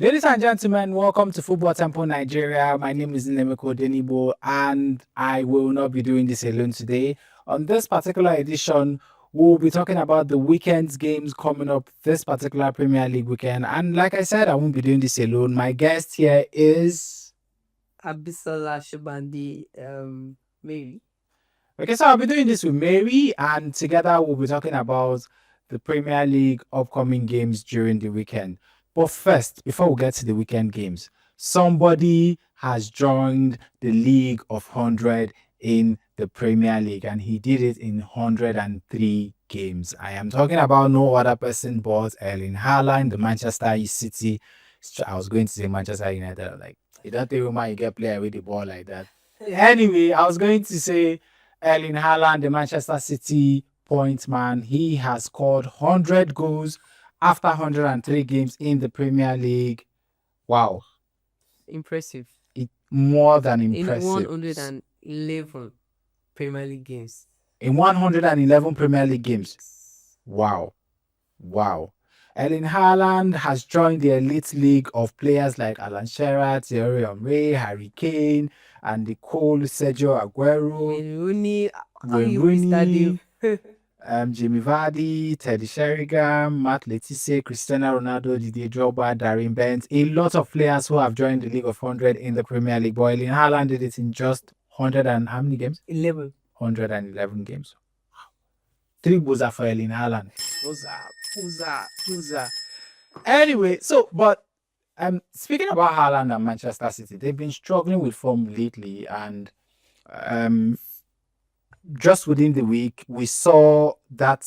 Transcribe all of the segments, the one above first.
Ladies and gentlemen, welcome to Football Temple Nigeria. My name is Nemeko Denibo, and I will not be doing this alone today. On this particular edition, we'll be talking about the weekend's games coming up this particular Premier League weekend. And like I said, I won't be doing this alone. My guest here is Abisola Shobandi, Mary. Okay, so I'll be doing this with Mary, and together we'll be talking about the Premier League upcoming games during the weekend. But first, before we get to the weekend games, somebody has joined the League of 100 in the Premier League, and he did it in 103 games. I am talking about no other person but Erling Haaland, the Manchester City. I was going to say Manchester United. Like, you don't think man, you get player with the ball like that. Anyway, I was going to say Erling Haaland, the Manchester City point man. He has scored 100 goals after 103 games in the Premier League. Wow. Impressive. More than impressive. In 111 Premier League games. In 111 Premier League games. Wow. Erling Haaland has joined the elite league of players like Alan Shearer, Thierry Henry, Harry Kane, Andy Cole, Sergio Aguero, Wayne Rooney, Jamie Vardy, Teddy Sheringham, Matt Letizia, Cristiano Ronaldo, Didier Drogba, Darren Bent. A lot of players who have joined the League of 100 in the Premier League. But Erling Haaland did it in just 100 and how many games? 11. 111 games. 3 goals for Erling Haaland. Booza. Anyway, but speaking about Haaland and Manchester City, they've been struggling with form lately, and just within the week, we saw that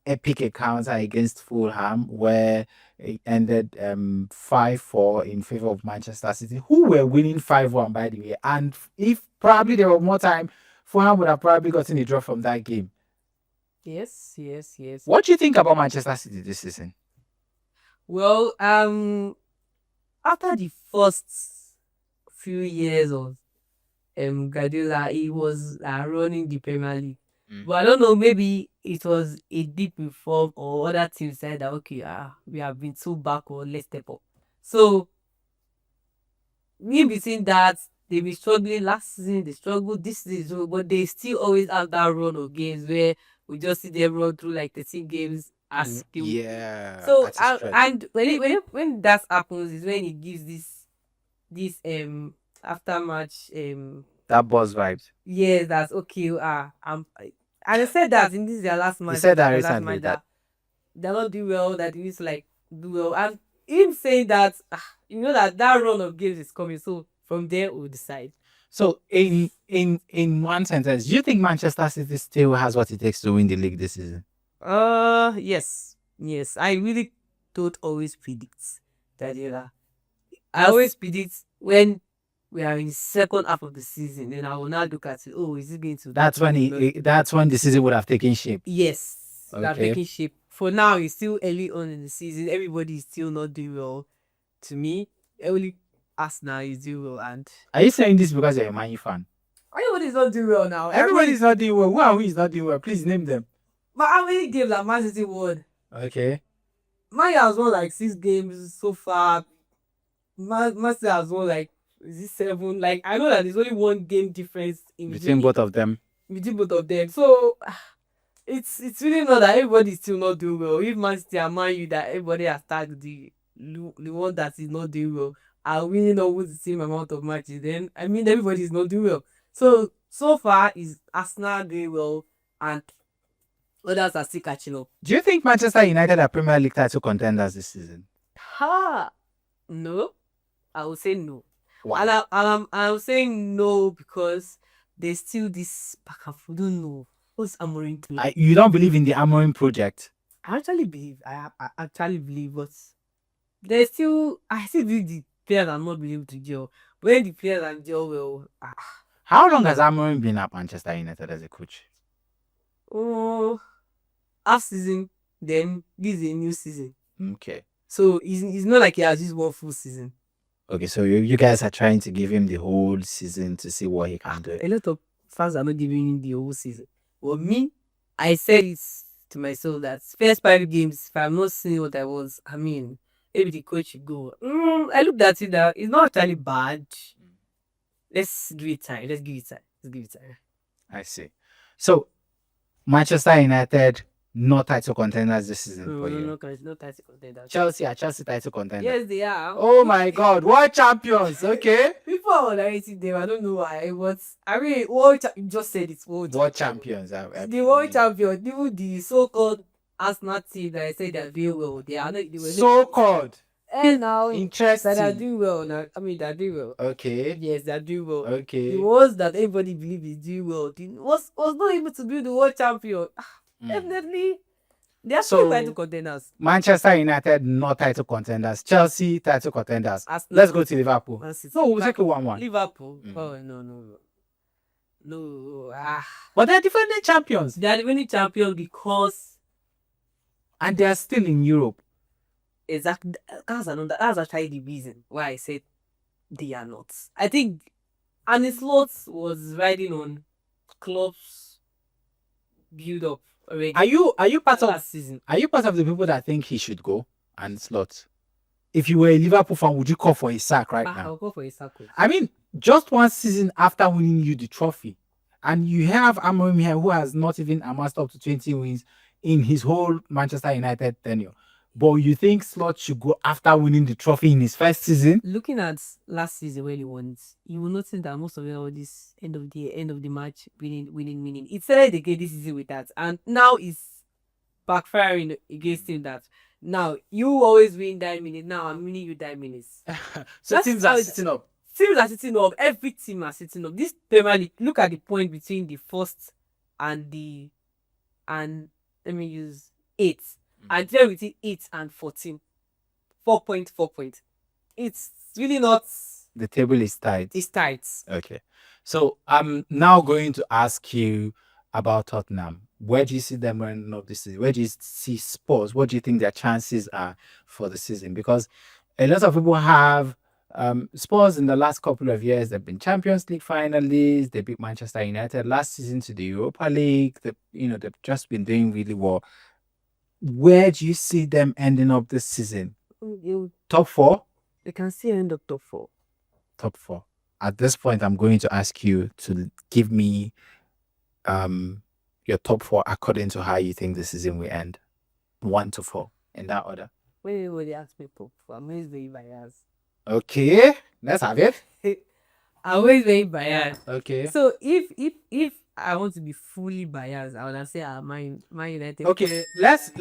epic encounter against Fulham where it ended 5-4 in favor of Manchester City, who were winning 5-1 by the way. And if probably there were more time, Fulham would have probably gotten a draw from that game. Yes. What do you think about Manchester City this season? Well, after the first few years of Guardiola, he was running the Premier League. But I don't know, maybe it was a dip in form, or other teams said that, okay, we have been too backward, let's step up. So, in between that, they've been struggling last season, they struggled this season, but they still always have that run of games where we just see them run through like 13 games as skill. Yeah. So, and when that happens is when it gives this after match that buzz vibes. Yes, that's okay. And I said that in this their last match. You said that recently that they're not doing well, that they need to like do well. And him saying that that run of games is coming. So from there we'll decide. So in one sentence, do you think Manchester City still has what it takes to win the league this season? Yes. I really don't always predict that. I always predict when we are in the second half of the season, then I will now look at it. Oh, is it going to? That's when the season would have taken shape. Yes, okay. Taking shape. For now, it's still early on in the season. Everybody is still not doing well. To me, only Arsenal is doing well. And are you saying this because you're a Man U fan? Everybody is not doing well now. Everybody is not doing well. Who is not doing well? Please name them. But how many games have Man City won? Okay. Man U has won like 6 games so far. Man City has won like 7. Like, I know that there's only 1 game difference between both of them. So it's really not that everybody's still not doing well. If Man City and Man U, that everybody has tagged the one that is not doing well, are winning almost the same amount of matches, then I mean everybody is not doing well. So far is Arsenal doing well and others are still catching up. Do you think Manchester United are Premier League title contenders this season? No, I would say no. Wow. And I'm saying no because there's still this back and forth. I don't know. What's Amorim doing? You don't believe in the Amorim project? I actually believe, but there's still, I still believe the players are not able to gel. When the players are gel well. How long has Amorim been at Manchester United as a coach? Half season, then this is a new season. Okay. So it's not like he has just 1 full season. Okay, so you guys are trying to give him the whole season to see what he can do. A lot of fans are not giving him the whole season. Well, me, I said it to myself that first 5 games, if I'm not seeing what I was, maybe the coach should go. I looked at it that it's not actually bad. Let's do it time. Let's give it time. Let's give it time. I see. So Manchester United not title contenders this season for you. No title contenders. Chelsea are Chelsea title contenders. Yes, they are. Oh my God, world champions. Okay. People are underrating them. I don't know why, but I mean, you just said it's World champions. The world champion, even the so-called Arsenal team that I said they're doing well, they are not. They were So-called. And now Interesting. they're doing well now. I mean, they're doing well. Okay. Yes, they're doing well. Okay. The ones that everybody believes is doing well was not able to be the world champion. Definitely, they are still title contenders. Manchester United not title contenders. Chelsea title contenders. Let's go to Liverpool. No, we'll take it 1-1. Liverpool. Oh no. But they're defending champions. They are defending champions because, and they are still in Europe. Exactly. That's actually the reason why I said they are not. I think Arne Slot was riding on Klopp's build up already. Are you part of last season? Are you part of the people that think he should go and Slot? If you were a Liverpool fan, would you call for his sack right now? I'll call for his sack. I mean, just one season after winning you the trophy, and you have Amorim here who has not even amassed up to 20 wins in his whole Manchester United tenure. But you think Slot should go after winning the trophy in his first season? Looking at last season when he won it, you will notice that most of it all this end of the match, winning. It started again this season with that, and now it's backfiring against him. That now you always win that minute. Now I'm winning you that minutes. So teams are sitting up. Teams are sitting up. Every team are sitting up. This Premier League. Look at the point between the first and let me use 8. And there between 8 and 14. 4 points. It's really not. The table is tight. It's tight. Okay. So I'm now going to ask you about Tottenham. Where do you see them running up this season? Where do you see Spurs? What do you think their chances are for the season? Because a lot of people have Spurs in the last couple of years. They've been Champions League finalists. They beat Manchester United last season to the Europa League. They've just been doing really well. Where do you see them ending up this season? Top 4? They can still end up top 4. Top 4. At this point, I'm going to ask you to give me your top 4 according to how you think the season will end. 1 to 4, in that order. When everybody asks me top 4, I'm always very biased. Okay, let's have it. I'm always very biased. Okay. So if I want to be fully biased, I would say Man United. Okay, let's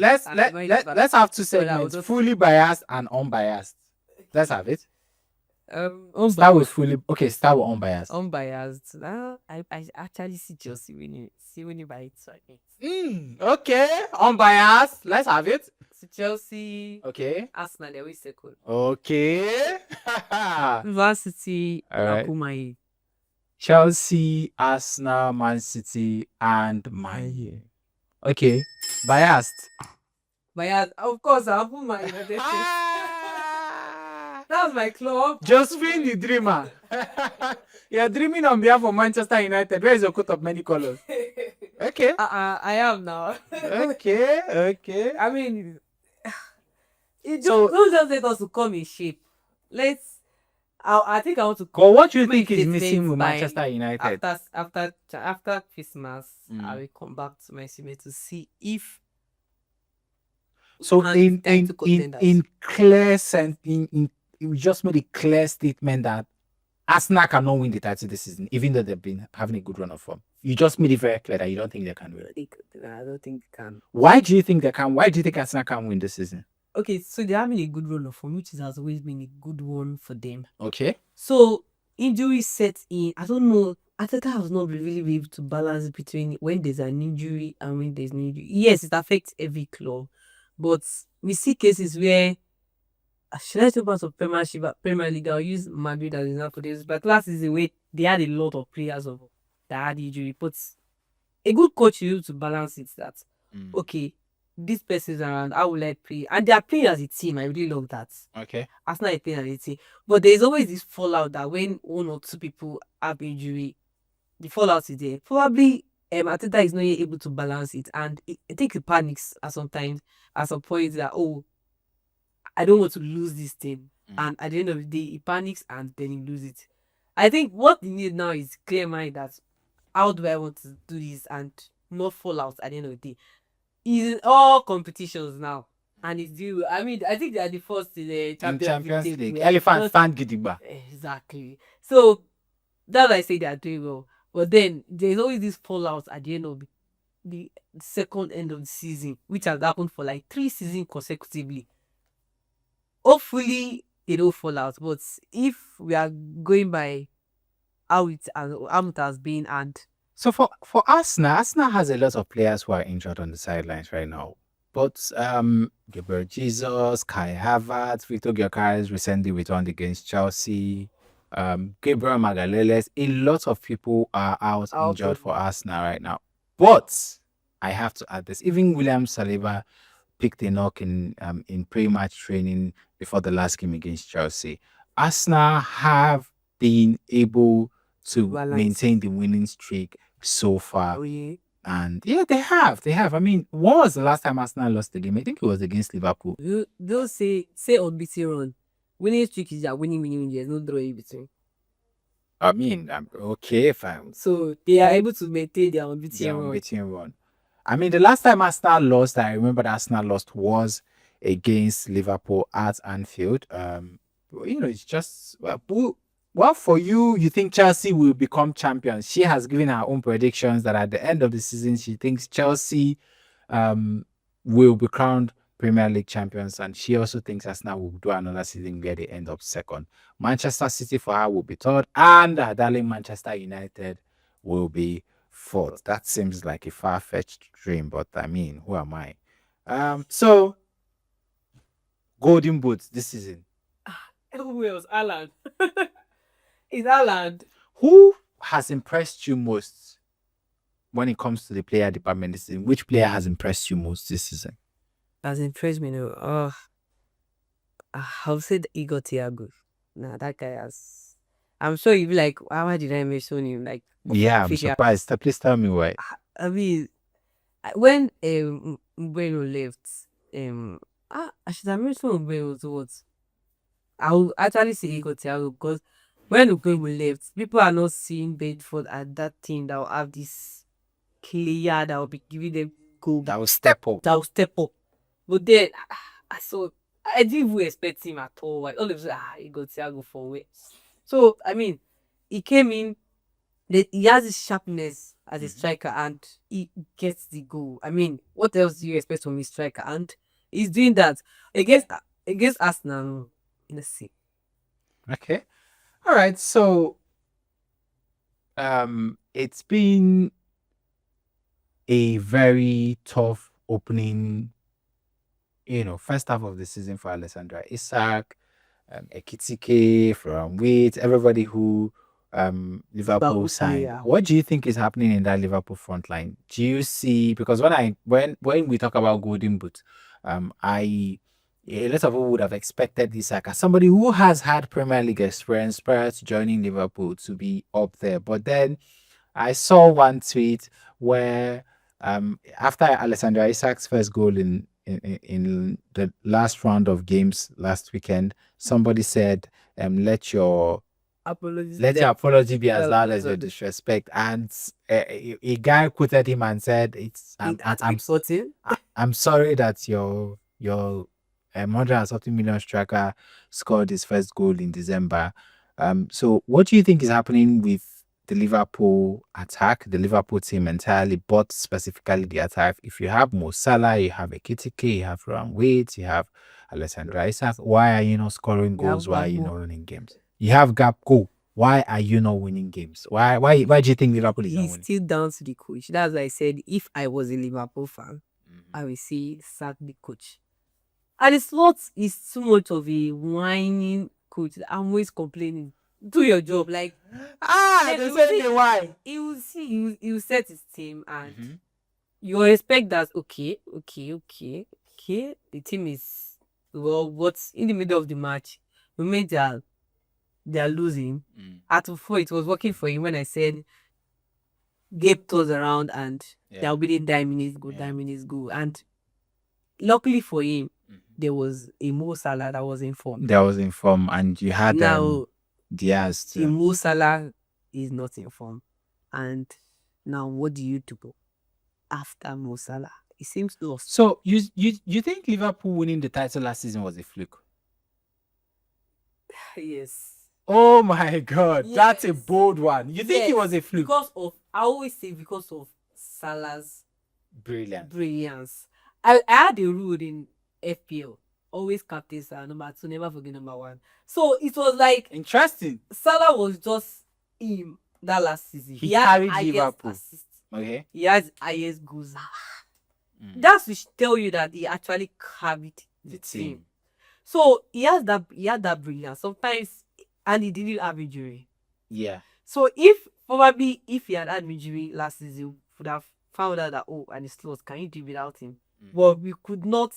have 2 segments: fully biased and unbiased. Let's have it. Start with fully. Okay, start with unbiased. Unbiased. I actually see Chelsea winning by 8. Okay, unbiased. Let's have it. So Chelsea. Okay. Arsenal, they're always second. Okay. Man City. Right. Chelsea, Arsenal, Man City, and Man. Okay. Biased. Of course, I'll put Man United. That's my club. Josephine the dreamer. You're dreaming on behalf of Manchester United. Where is your coat of many colors? Okay. I am now. Okay. I mean, don't just let us to come in shape. I think I want to. But what do you think is missing with Manchester United? After Christmas, I will come back to my team to see if. So in clear sense, we just made a clear statement that Arsenal cannot win the title this season, even though they've been having a good run of form. You just made it very clear that you don't think they can win. I don't think they can. Why do you think they can? Why do you think Arsenal can win this season? Okay, so they're having a good run of form, which has always been a good one for them. Okay. So injury sets in. I don't know. Arteta has not really been able to balance between when there's an injury and when there's no injury. Yes, it affects every club, but we see cases where should I talk about of Premier League? I'll use Madrid as an example. But last season where they had a lot of players that had injury, but a good coach is able to balance it. That okay, this person's around, how will I play? And they are playing as a team. I really love that. Okay. Arsenal is playing as a team. But there's always this fallout that when 1 or 2 people have injury, the fallout is there. Probably Arteta is not yet able to balance it. And I think he panics at some point that, I don't want to lose this thing. And at the end of the day, he panics and then he loses it. I think what he needs now is clear mind that how do I want to do this and not fall out at the end of the day. He's in all competitions now. And he's due. I mean, I think they are the first in the Champions League. League. We are Elephant first- stand gidigba. Exactly. So that's why I say they are doing well. But then there's always this fallout at the end of the second end of the season, which has happened for like 3 seasons consecutively. Hopefully they don't fall out. But if we are going by how it has been, and So for Arsenal has a lot of players who are injured on the sidelines right now. But Gabriel Jesus, Kai Havertz, Victor Gyökeres recently returned against Chelsea. Gabriel Magalhaes, a lot of people are out injured for Arsenal right now. But I have to add this: even William Saliba picked a knock in pre-match training before the last game against Chelsea. Arsenal have been able to maintain the winning streak so far. oh yeah, And yeah, they have. I mean, when was the last time Arsenal lost the game? I think it was against Liverpool. they'll say unbeaten run. Winning streak is that winning. There's no draw in between. I mean, okay, fine. So they are able to maintain their unbeaten run. I mean, the last time Arsenal lost, I remember that Arsenal lost was against Liverpool at Anfield. It's just well, for you, you think Chelsea will become champions. She has given her own predictions that at the end of the season, she thinks Chelsea will be crowned Premier League champions, and she also thinks Arsenal will do another season where they end up second. Manchester City for her will be third, and her darling Manchester United will be fourth. That seems like a far-fetched dream, but I mean, who am I? So Golden Boots this season. Who else? Haaland. Is Haaland. Who has impressed you most when it comes to the player department this season? Which player has impressed you most this season? Has impressed me, no. I'll say Igor Thiago. Nah, that guy has. I'm sure you'll be like, why did I mention him? Like, yeah, I'm surprised. Please tell me why. I mean, when Mbeumo left, I should have mentioned Mbeumo to what? I'll actually say Igor Thiago because when Mbeumo left, people are not seeing Bedford as that team that will have this clear that will be giving them goal. That will step up. But then I didn't even expect him at all. Like, all of a sudden, Igor Thiago for where. So I mean, he came in. He has his sharpness as a striker and he gets the goal. I mean, what else do you expect from his striker? And he's doing that against Arsenal in the sea. Okay. All right. So it's been a very tough opening, first half of the season for Alexandra Isak, Ekitike, from Wait, everybody who Liverpool signed. Yeah. What do you think is happening in that Liverpool front line? Do you see, because when we talk about Golden Boot, a lot of people would have expected Isak as somebody who has had Premier League experience prior to joining Liverpool to be up there. But then I saw one tweet where after Alexander Isak's first goal in the last round of games last weekend, somebody said, let your apology be as loud as your disrespect. And a guy quoted him and said, I'm sorry that your 100 million striker scored his first goal in December. So what do you think is happening with the Liverpool attack, the Liverpool team entirely, but specifically the attack? If you have Mo Salah, you have Ekitike, you have Ron Wait, you have Alexander Isak, why are you not scoring goals? Why are you not winning games? You have Gapco. Why are you not winning games? Why do you think Liverpool is not winning? He's still down to the coach. That's why I said if I was a Liverpool fan, I would say sack the coach. And it's too much of a whining coach. I'm always complaining. Do your job. Like, they say why. He will set his team and you expect that, okay. The team is, what's in the middle of the match? We made they are losing. At before it was working for him when I said game turns around and they're within 9 minutes go. And luckily for him, there was a Mo Salah that was informed. That was in form, and you had Now, Diaz the too. Mo Salah is not informed. And now, what do you do after Mo Salah? It seems lost. So you think Liverpool winning the title last season was a fluke? Yes. Oh my God, that's a Yes. bold one. You think it Yes, was a fluke? Because of, I always say because of Salah's Brilliant. brilliance. I had a rule in FPL. Always captain Salah, number 2, never forget number 1. So it was like Interesting. Salah was just him that last season. He had carried highest Liverpool. assists. Okay. He has highest goals. Mm. That should tell you that he actually carried the team. So he had that brilliance. Sometimes, and he didn't have injury. Yeah. So if he had injury last season, we would have found out that and it's lost. Can you do without him? Well, we could not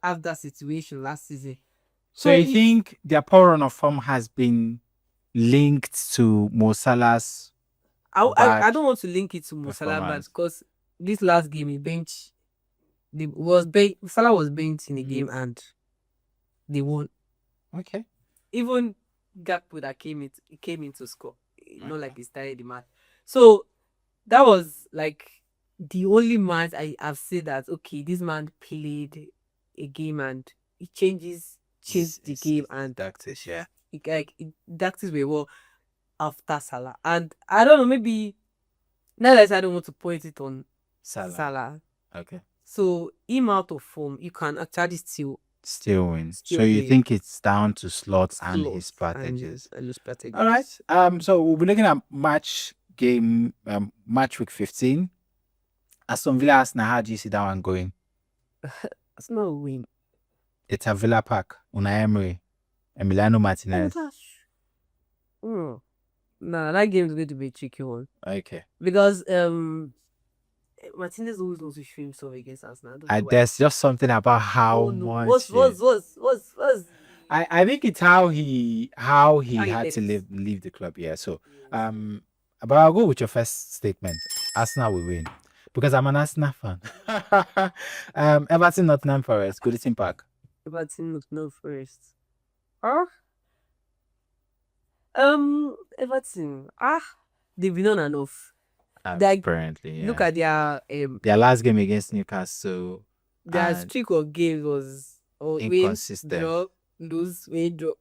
have that situation last season. So you think their poor run of form has been linked to Mo Salah's I don't want to link it to Mo Salah, but performance? because this last game he benched, Salah was benched in the game and they won. Okay. Even Gakpo that came in to score. Not like he started the match. So that was like the only match I have said that okay, this man played a game and he changed the game and tactics, yeah. tactics were well after Salah. And I don't know, maybe now that I don't want to point it on Salah. Okay. So him out of form, you can actually still win. Still so you win. think it's down to slots and his strategies. And his strategies. All right. So we'll be looking at match week 15. Aston Villa Arsenal, how do you see that one going? It's not a win. It's a Villa Park. Unai Emery, Emiliano Martinez. No, that game is going to be a tricky one. Okay. Because Martinez always wants to show himself against Arsenal. There's just something about how much. What's I think it's how he had left. to leave the club. Yeah. So but I'll go with your first statement. Arsenal will win because I'm an Arsenal fan. Everton, Nottingham Forest, Goodison Park. Everton, Nottingham Forest. Everton. They've been on and off. Apparently, yeah. Look at their last game against Newcastle. Their streak of games was inconsistent. Win, draw, lose, win, draw.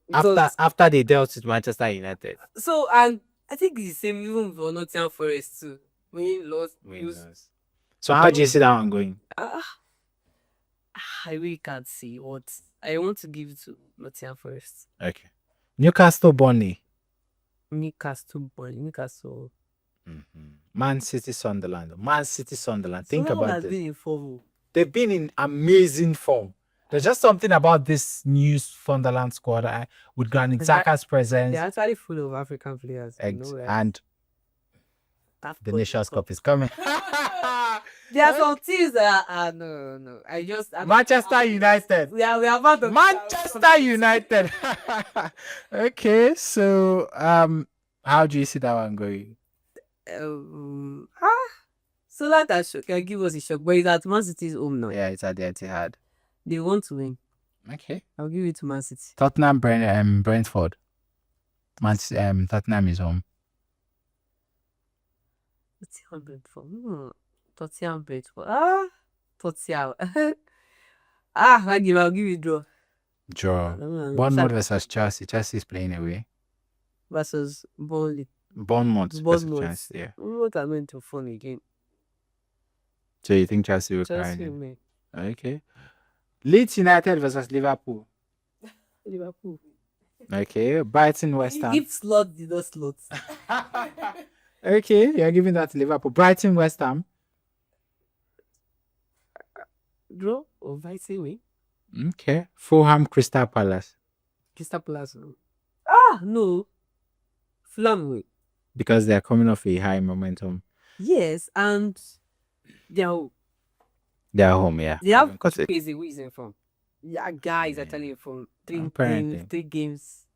After they dealt with Manchester United. So, and I think it's the same even for Nottingham Forest too. Win, loss, lose. So how do you see that one going? I really can't see what I want to give it to Nottingham Forest. Okay. Newcastle, Burnley. Newcastle. Man City, Sunderland. Think about this. Been in form. They've been in amazing form. There's just something about this new Sunderland squad with Granit Xhaka's presence. They're actually full of African players. And the Nations Cup is coming. There are some teams that are no. Manchester United. We are about to Manchester United. Okay, so how do you see that one going? So that can give us a shock, but it's at Man City's home now. Yeah, it's at the Etihad. They want to win. Okay, I'll give it to Man City. Tottenham, Brentford. Tottenham is home. Tottenham, Brentford. Tottenham. I'll give you draw. Bournemouth versus Chelsea. Chelsea is playing away. Versus Bournemouth. Versus Chelsea. Yeah. What are going to fun again? So you think Chelsea will carry him? Okay. Leeds United versus Liverpool. Liverpool. Okay. Brighton, West Ham. If slot did not slot. Okay, you're giving that to Liverpool. Brighton, West Ham. Draw or vice win? Okay. Fulham, Crystal Palace. Crystal Palace. No. Fulham win. Because they're coming off a high momentum. Yes, and they're home. Yeah. They have crazy reason from. Yeah, guys are telling you from three games.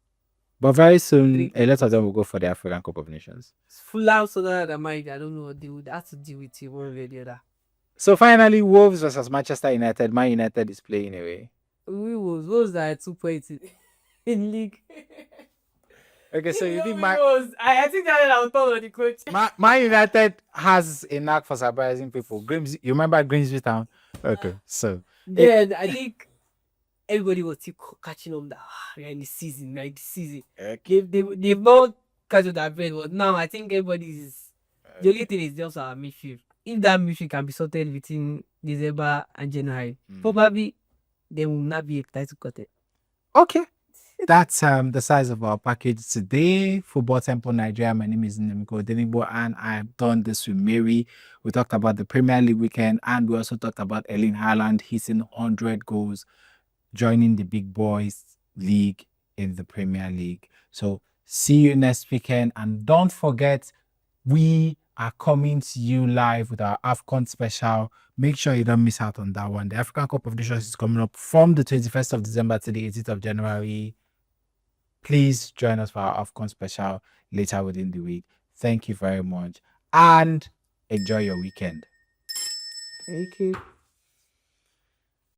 But very soon, a lot of them will go for the African Cup of Nations. Fulham, so that I don't know what they would have to deal with it one way or the other. So finally, Wolves versus Manchester United. Man United is playing away. We was that 2 points in league. Okay, so you think I think that I was told on the coach. Man United has a knack for surprising people. You remember Grimsby Town? Okay, so Then I think everybody was still catching on that we're in the season, right? The season. okay. They've not catch up that bread, but now I think everybody is. The only thing is just our midfield. If that midfield can be sorted within December and January, probably they will not be a title contender. Okay. That's the size of our package today. Football Temple Nigeria. My name is Nemiko Denibo, and I've done this with Mary. We talked about the Premier League weekend, and we also talked about Erling Haaland hitting 100 goals, joining the big boys league in the Premier League. So see you next weekend, and don't forget we are coming to you live with our AFCON special. Make sure you don't miss out on that one. The African Cup of Nations is coming up from the 21st of December to the 18th of January. Please join us for our AFCON special later within the week. Thank you very much and enjoy your weekend. Thank you.